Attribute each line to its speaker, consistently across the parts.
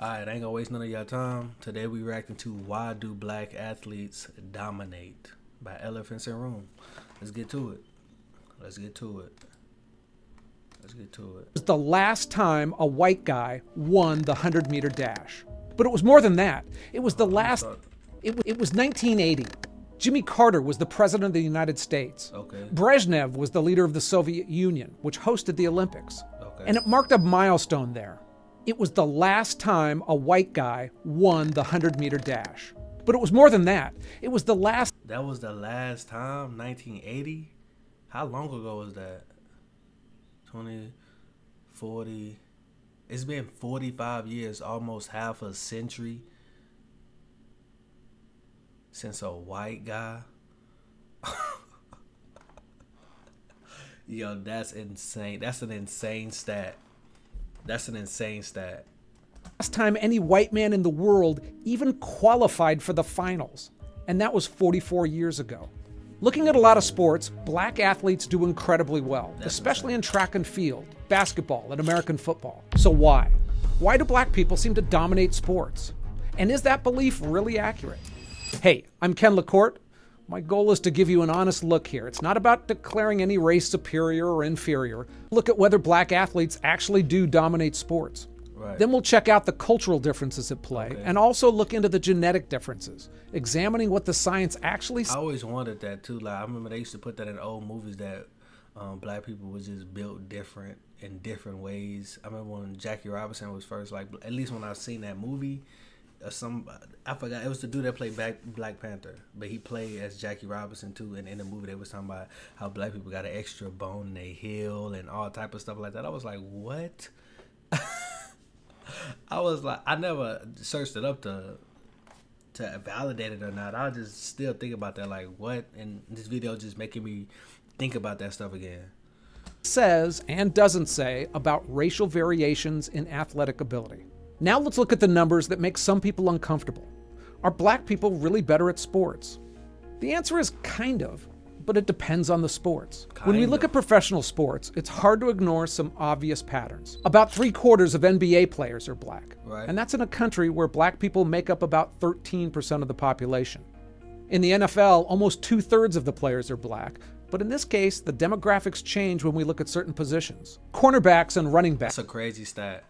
Speaker 1: Alright, I ain't gonna waste none of y'all time. Today we reacting to Why Do Black Athletes Dominate by Elephants in Room. Let's get to it. Let's get to it. Let's get to it.
Speaker 2: It was the last time a white guy won the 100-meter dash. But it was more than that. It was the last. It was 1980. Jimmy Carter was the president of the United States.
Speaker 1: Okay.
Speaker 2: Brezhnev was the leader of the Soviet Union, which hosted the Olympics.
Speaker 1: Okay.
Speaker 2: And it marked a milestone there. It was the last time a white guy won the 100-meter dash. But it was more than that. It was the last.
Speaker 1: That was the last time? 1980? How long ago was that? 20, 40. It's been 45 years, almost half a century since a white guy. Yo, that's insane. That's an insane stat. That's an insane stat.
Speaker 2: Last time any white man in the world even qualified for the finals. And that was 44 years ago. Looking at a lot of sports, black athletes do incredibly well, especially in track and field, basketball, and American football. So why? Why do black people seem to dominate sports? And is that belief really accurate? Hey, I'm Ken LaCourte. My goal is to give you an honest look here. It's not about declaring any race superior or inferior. Look at whether black athletes actually do dominate sports.
Speaker 1: Right.
Speaker 2: Then we'll check out the cultural differences at play and also look into the genetic differences, examining what the science actually
Speaker 1: I always wondered that too. Like I remember they used to put that in old movies that black people was just built different in different ways. I remember when Jackie Robinson was first, like at least when I seen that movie, I forgot, it was the dude that played Black Panther, but he played as Jackie Robinson too. And in the movie they was talking about how black people got an extra bone in their heel and all type of stuff like that. I was like, what? I was like, I never searched it up to validate it or not. I just still think about that, like what? And this video just making me think about that stuff again.
Speaker 2: says and doesn't say about racial variations in athletic ability. Now let's look at the numbers that make some people uncomfortable. Are black people really better at sports? The answer is kind of, but it depends on the sports. When we look at professional sports, it's hard to ignore some obvious patterns. About 3/4 of NBA players are black.
Speaker 1: Right.
Speaker 2: And that's in a country where black people make up about 13% of the population. In the NFL, almost 2/3 of the players are black, but in this case, the demographics change when we look at certain positions. Cornerbacks and running backs.
Speaker 1: That's a crazy stat.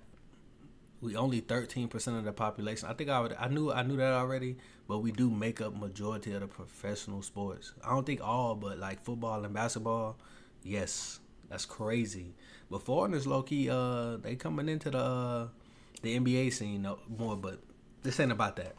Speaker 1: We only 13% of the population. I think I knew that already, but we do make up majority of the professional sports. I don't think all, but like football and basketball, yes, that's crazy. But foreigners, low key, they coming into the NBA scene more, but this ain't about that.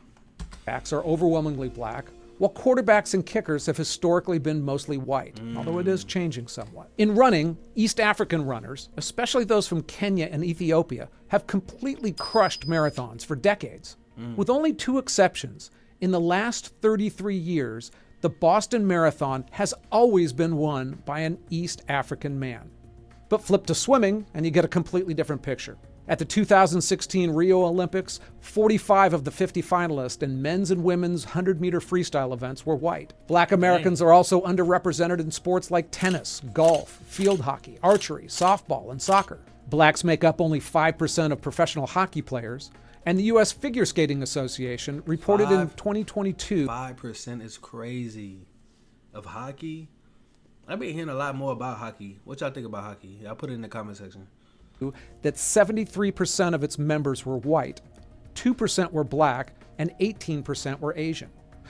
Speaker 2: Backs are overwhelmingly black, while quarterbacks and kickers have historically been mostly white, although it is changing somewhat. In running, East African runners, especially those from Kenya and Ethiopia, have completely crushed marathons for decades. With only 2 exceptions, in the last 33 years, the Boston Marathon has always been won by an East African man. But flip to swimming, and you get a completely different picture. At the 2016 Rio Olympics, 45 of the 50 finalists in men's and women's 100-meter freestyle events were white. Black Americans are also underrepresented in sports like tennis, golf, field hockey, archery, softball, and soccer. Blacks make up only 5% of professional hockey players, and the U.S. Figure Skating Association reported in 2022
Speaker 1: 5% is crazy. Of hockey? I've been hearing a lot more about hockey. What y'all think about hockey? I'll put it in the comment section.
Speaker 2: that 73% of its members were white, 2% were black, and 18% were Asian.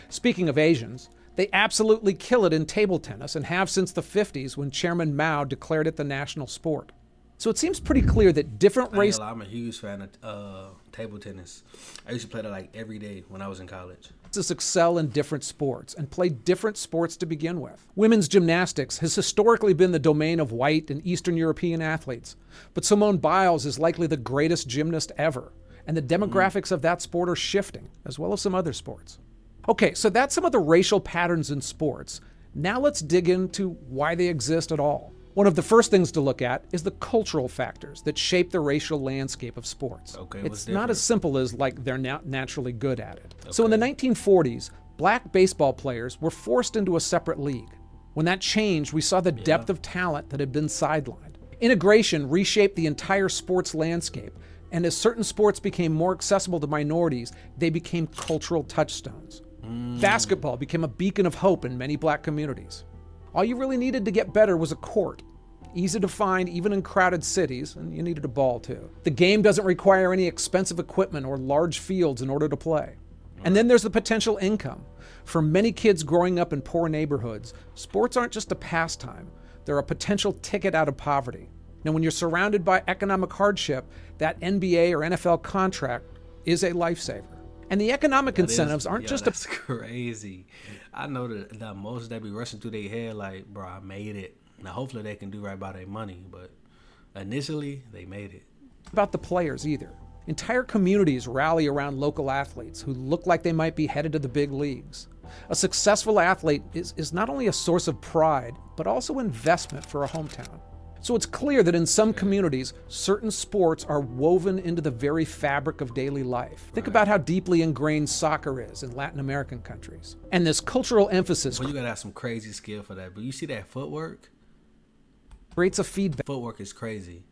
Speaker 2: Speaking of Asians, they absolutely kill it in table tennis and have since the 50s when Chairman Mao declared it the national sport. So it seems pretty clear that different races.
Speaker 1: I'm a huge fan of table tennis. I used to play that like every day when I was in college.
Speaker 2: Excel in different sports and play different sports to begin with. Women's gymnastics has historically been the domain of white and Eastern European athletes, but Simone Biles is likely the greatest gymnast ever, and the demographics of that sport are shifting, as well as some other sports. Okay, so that's some of the racial patterns in sports. Now let's dig into why they exist at all. One of the first things to look at is the cultural factors that shape the racial landscape of sports.
Speaker 1: Okay,
Speaker 2: it's not as simple as like they're naturally good at it.
Speaker 1: Okay.
Speaker 2: So in the 1940s, black baseball players were forced into a separate league. When that changed, we saw the depth of talent that had been sidelined. Integration reshaped the entire sports landscape, And as certain sports became more accessible to minorities, they became cultural touchstones. Basketball became a beacon of hope in many black communities. All you really needed to get better was a court. Easy to find even in crowded cities, and you needed a ball too. The game doesn't require any expensive equipment or large fields in order to play. And then there's the potential income. For many kids growing up in poor neighborhoods, sports aren't just a pastime. They're a potential ticket out of poverty. Now, when you're surrounded by economic hardship, that NBA or NFL contract is a lifesaver. And the economic incentives aren't just
Speaker 1: that's crazy. I know that most that be rushing through their head like, bro, I made it. Now, hopefully they can do right by their money, but initially they made it.
Speaker 2: About the players either. Entire communities rally around local athletes who look like they might be headed to the big leagues. A successful athlete is not only a source of pride, but also investment for a hometown. So it's clear that in some communities, certain sports are woven into the very fabric of daily life. Think about how deeply ingrained soccer is in Latin American countries. And this cultural emphasis
Speaker 1: Well, you gotta have some crazy skill for that. But you see that footwork?
Speaker 2: creates a feedback
Speaker 1: Footwork is crazy.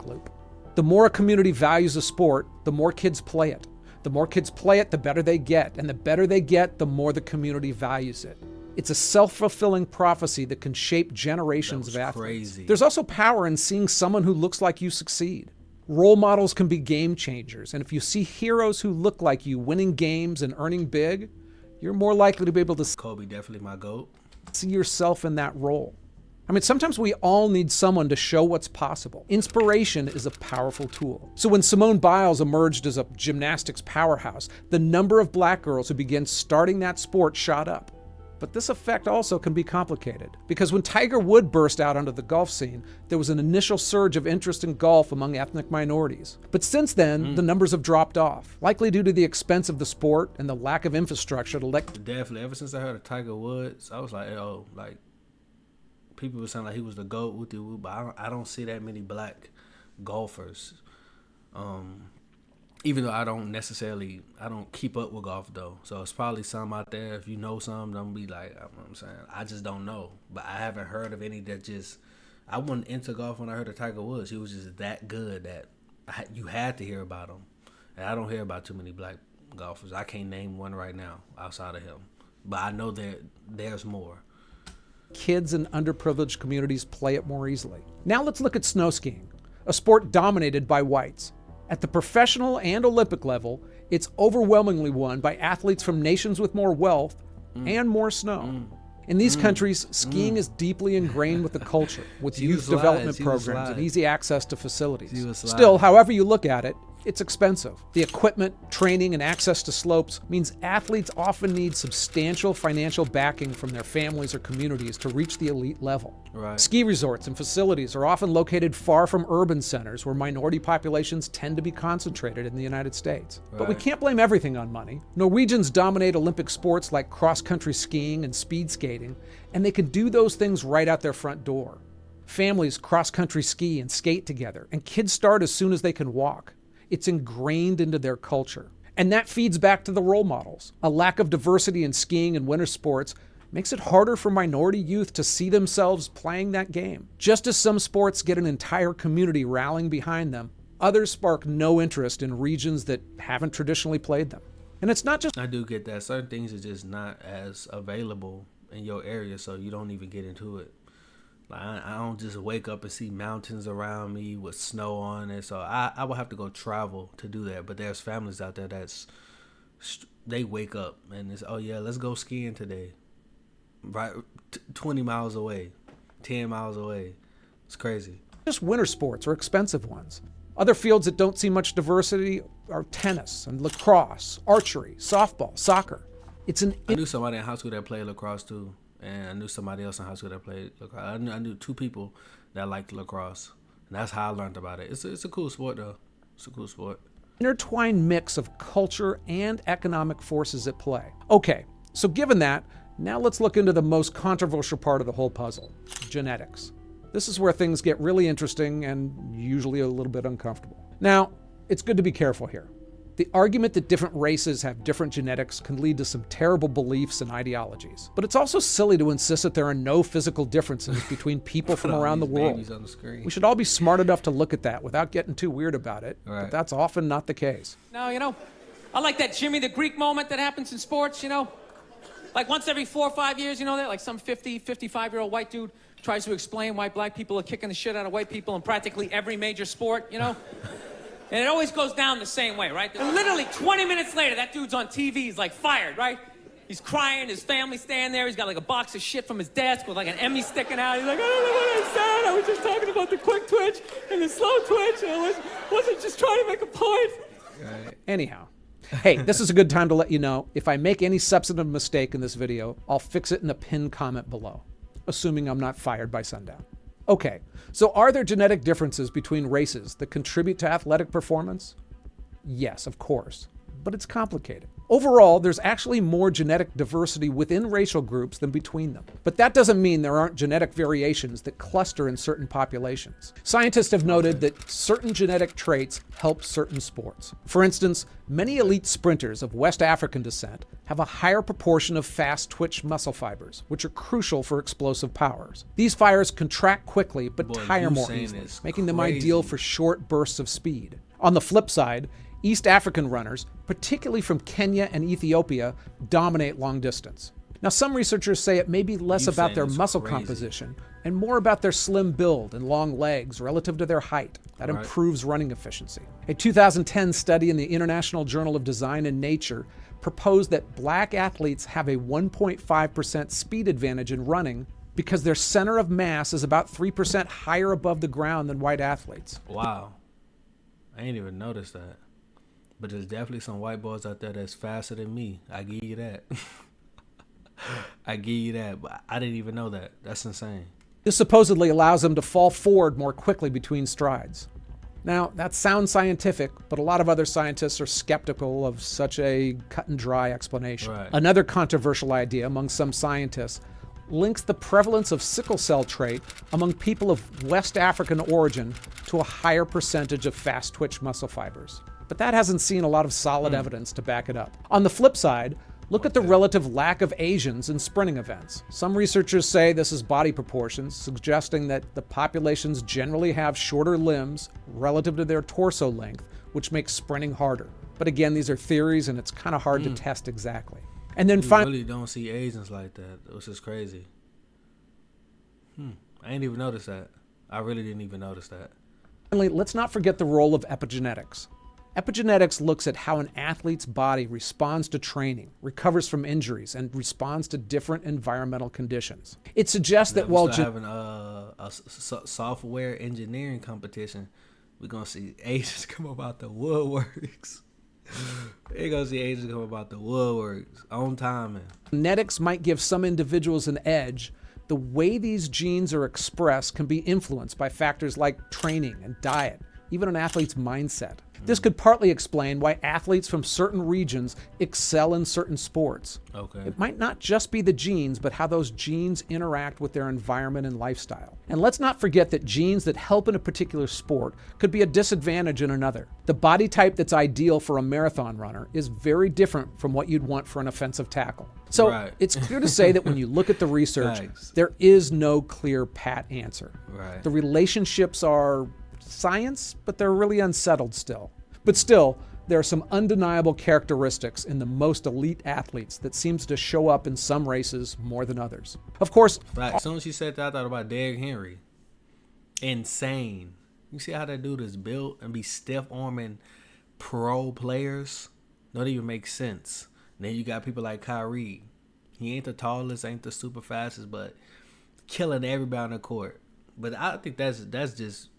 Speaker 2: loop. The more a community values a sport, the more kids play it. The more kids play it, the better they get. And the better they get, the more the community values it. It's a self-fulfilling prophecy that can shape generations of athletes.
Speaker 1: Crazy.
Speaker 2: There's also power in seeing someone who looks like you succeed. Role models can be game changers, and if you see heroes who look like you winning games and earning big, you're more likely to be able to
Speaker 1: Kobe definitely my GOAT.
Speaker 2: see yourself in that role. I mean, sometimes we all need someone to show what's possible. Inspiration is a powerful tool. So when Simone Biles emerged as a gymnastics powerhouse, the number of black girls who began starting that sport shot up. But this effect also can be complicated, because when Tiger Woods burst out onto the golf scene, there was an initial surge of interest in golf among ethnic minorities. But since then, the numbers have dropped off, likely due to the expense of the sport and the lack of infrastructure to let...
Speaker 1: Definitely. Ever since I heard of Tiger Woods, I was like, oh, like, people were saying like he was the GOAT, woo-doo-woo, but I don't see that many black golfers. Even though I don't keep up with golf though. So it's probably some out there. If you know some, don't be like, you know what I'm saying. I just don't know. But I haven't heard of any that just, I wasn't into golf when I heard of Tiger Woods. He was just that good that you had to hear about him. And I don't hear about too many black golfers. I can't name one right now outside of him. But I know that there's more.
Speaker 2: Kids in underprivileged communities play it more easily. Now let's look at snow skiing, a sport dominated by whites. At the professional and Olympic level, it's overwhelmingly won by athletes from nations with more wealth and more snow. In these countries, skiing is deeply ingrained with the culture, with youth development programs and easy access to facilities. Still, however you look at it, it's expensive. The equipment, training, and access to slopes means athletes often need substantial financial backing from their families or communities to reach the elite level.
Speaker 1: Right.
Speaker 2: Ski resorts and facilities are often located far from urban centers where minority populations tend to be concentrated in the United States.
Speaker 1: Right.
Speaker 2: But we can't blame everything on money. Norwegians dominate Olympic sports like cross-country skiing and speed skating, and they can do those things right out their front door. Families cross-country ski and skate together, and kids start as soon as they can walk. It's ingrained into their culture. And that feeds back to the role models. A lack of diversity in skiing and winter sports makes it harder for minority youth to see themselves playing that game. Just as some sports get an entire community rallying behind them, others spark no interest in regions that haven't traditionally played them. And it's not just...
Speaker 1: I do get that. Certain things are just not as available in your area, so you don't even get into it. Like, I don't just wake up and see mountains around me with snow on it. So I will have to go travel to do that. But there's families out there they wake up and it's, oh yeah, let's go skiing today. Right, 20 miles away, 10 miles away. It's crazy.
Speaker 2: Just winter sports or expensive ones. Other fields that don't see much diversity are tennis and lacrosse, archery, softball, soccer.
Speaker 1: I knew somebody in high school that played lacrosse too. And I knew somebody else in high school that played lacrosse. I knew two people that liked lacrosse. And that's how I learned about it. It's a cool sport, though. It's a cool sport.
Speaker 2: Intertwined mix of culture and economic forces at play. Okay, so given that, now let's look into the most controversial part of the whole puzzle, genetics. This is where things get really interesting and usually a little bit uncomfortable. Now, it's good to be careful here. The argument that different races have different genetics can lead to some terrible beliefs and ideologies. But it's also silly to insist that there are no physical differences between people from around the world. We should all be smart enough to look at that without getting too weird about it, but that's often not the case.
Speaker 3: No, I like that Jimmy the Greek moment that happens in sports, Like once every 4 or 5 years, that like some 50, 55-year-old white dude tries to explain why black people are kicking the shit out of white people in practically every major sport, And it always goes down the same way, right? And literally 20 minutes later, that dude's on TV, he's like fired, right? He's crying, his family's standing there, he's got like a box of shit from his desk with like an Emmy sticking out. He's like, I don't know what I said, I was just talking about the quick twitch and the slow twitch, and I wasn't just trying to make a point.
Speaker 2: Right. Anyhow, hey, this is a good time to let you know, if I make any substantive mistake in this video, I'll fix it in the pinned comment below, assuming I'm not fired by sundown. Okay, so are there genetic differences between races that contribute to athletic performance? Yes, of course, but it's complicated. Overall, there's actually more genetic diversity within racial groups than between them. But that doesn't mean there aren't genetic variations that cluster in certain populations. Scientists have noted that certain genetic traits help certain sports. For instance, many elite sprinters of West African descent have a higher proportion of fast twitch muscle fibers, which are crucial for explosive powers. These fibers contract quickly but tire more easily, making them ideal for short bursts of speed. On the flip side, East African runners, particularly from Kenya and Ethiopia, dominate long distance. Now, some researchers say it may be less about their muscle composition and more about their slim build and long legs relative to their height. That improves running efficiency. A 2010 study in the International Journal of Design and Nature proposed that black athletes have a 1.5% speed advantage in running because their center of mass is about 3% higher above the ground than white athletes.
Speaker 1: Wow. I ain't even noticed that. But there's definitely some white boys out there that's faster than me. I give you that. I give you that. But I didn't even know that. That's insane.
Speaker 2: This supposedly allows them to fall forward more quickly between strides. Now, that sounds scientific, but a lot of other scientists are skeptical of such a cut and dry explanation.
Speaker 1: Right.
Speaker 2: Another controversial idea among some scientists links the prevalence of sickle cell trait among people of West African origin to a higher percentage of fast twitch muscle fibers. But that hasn't seen a lot of solid evidence to back it up. On the flip side, look at the relative lack of Asians in sprinting events. Some researchers say this is body proportions, suggesting that the populations generally have shorter limbs relative to their torso length, which makes sprinting harder. But again, these are theories and it's kind of hard to test exactly. And then
Speaker 1: finally, really don't see Asians like that, which is crazy. I didn't even notice that. I really didn't even notice that.
Speaker 2: Finally, let's not forget the role of epigenetics. Epigenetics looks at how an athlete's body responds to training, recovers from injuries, and responds to different environmental conditions. It suggests that while
Speaker 1: having a software engineering competition, we're gonna see Asians come about the woodworks. We're gonna see Asians come about the woodworks on timing.
Speaker 2: Genetics might give some individuals an edge. The way these genes are expressed can be influenced by factors like training and diet, even an athlete's mindset. This could partly explain why athletes from certain regions excel in certain sports.
Speaker 1: Okay.
Speaker 2: It might not just be the genes, but how those genes interact with their environment and lifestyle. And let's not forget that genes that help in a particular sport could be a disadvantage in another. The body type that's ideal for a marathon runner is very different from what you'd want for an offensive tackle. So it's clear to say that when you look at the research, there is no clear pat answer.
Speaker 1: Right.
Speaker 2: The relationships are science, but they're really unsettled still. But still, there are some undeniable characteristics in the most elite athletes that seems to show up in some races more than others. Of course,
Speaker 1: as soon as she said that, I thought about Derrick Henry. Insane. You see how that dude is built and be stiff arming pro players? Don't even make sense. And then you got people like Kyrie. He ain't the tallest, ain't the super fastest, but killing everybody on the court. But I think that's just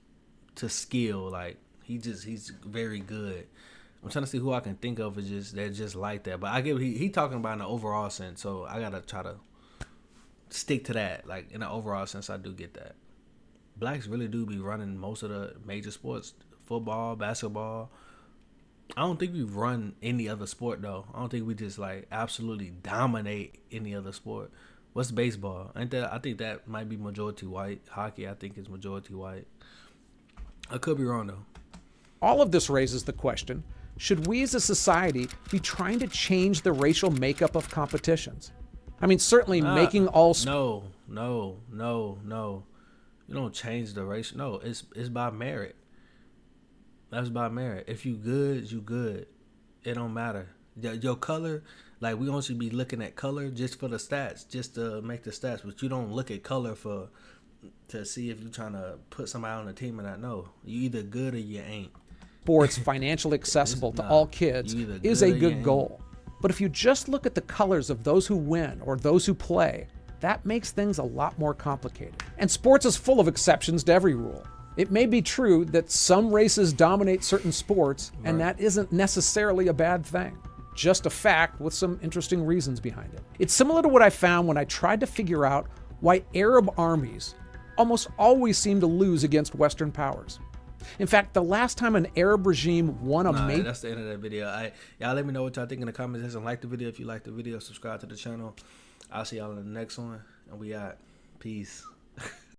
Speaker 1: to skill. Like he's very good. I'm trying to see who I can think of that's just like that. But I get he talking about in the overall sense, so I gotta try to stick to that. Like in the overall sense, I do get that. Blacks really do be running most of the major sports, football, basketball. I don't think we run any other sport though. I don't think we just like absolutely dominate any other sport. What's baseball? I think that might be majority white. Hockey, I think, is majority white. I could be wrong though.
Speaker 2: All of this raises the question, should we as a society be trying to change the racial makeup of competitions? I mean, certainly making all...
Speaker 1: No. You don't change the race. No, it's by merit. That's by merit. If you good, you good. It don't matter. Your color, like we only should be looking at color just for the stats, just to make the stats. But you don't look at color to see if you're trying to put somebody on the team or not. No, you either good or you ain't.
Speaker 2: Sports financially accessible to all kids is a good goal. But if you just look at the colors of those who win or those who play, that makes things a lot more complicated. And sports is full of exceptions to every rule. It may be true that some races dominate certain sports, and that isn't necessarily a bad thing. Just a fact with some interesting reasons behind it. It's similar to what I found when I tried to figure out why Arab armies almost always seem to lose against Western powers. In fact, the last time an Arab regime won a major...
Speaker 1: That's the end of that video. Y'all let me know what y'all think in the comment section. Like the video if you like the video. Subscribe to the channel. I'll see y'all in the next one. And we out. Peace.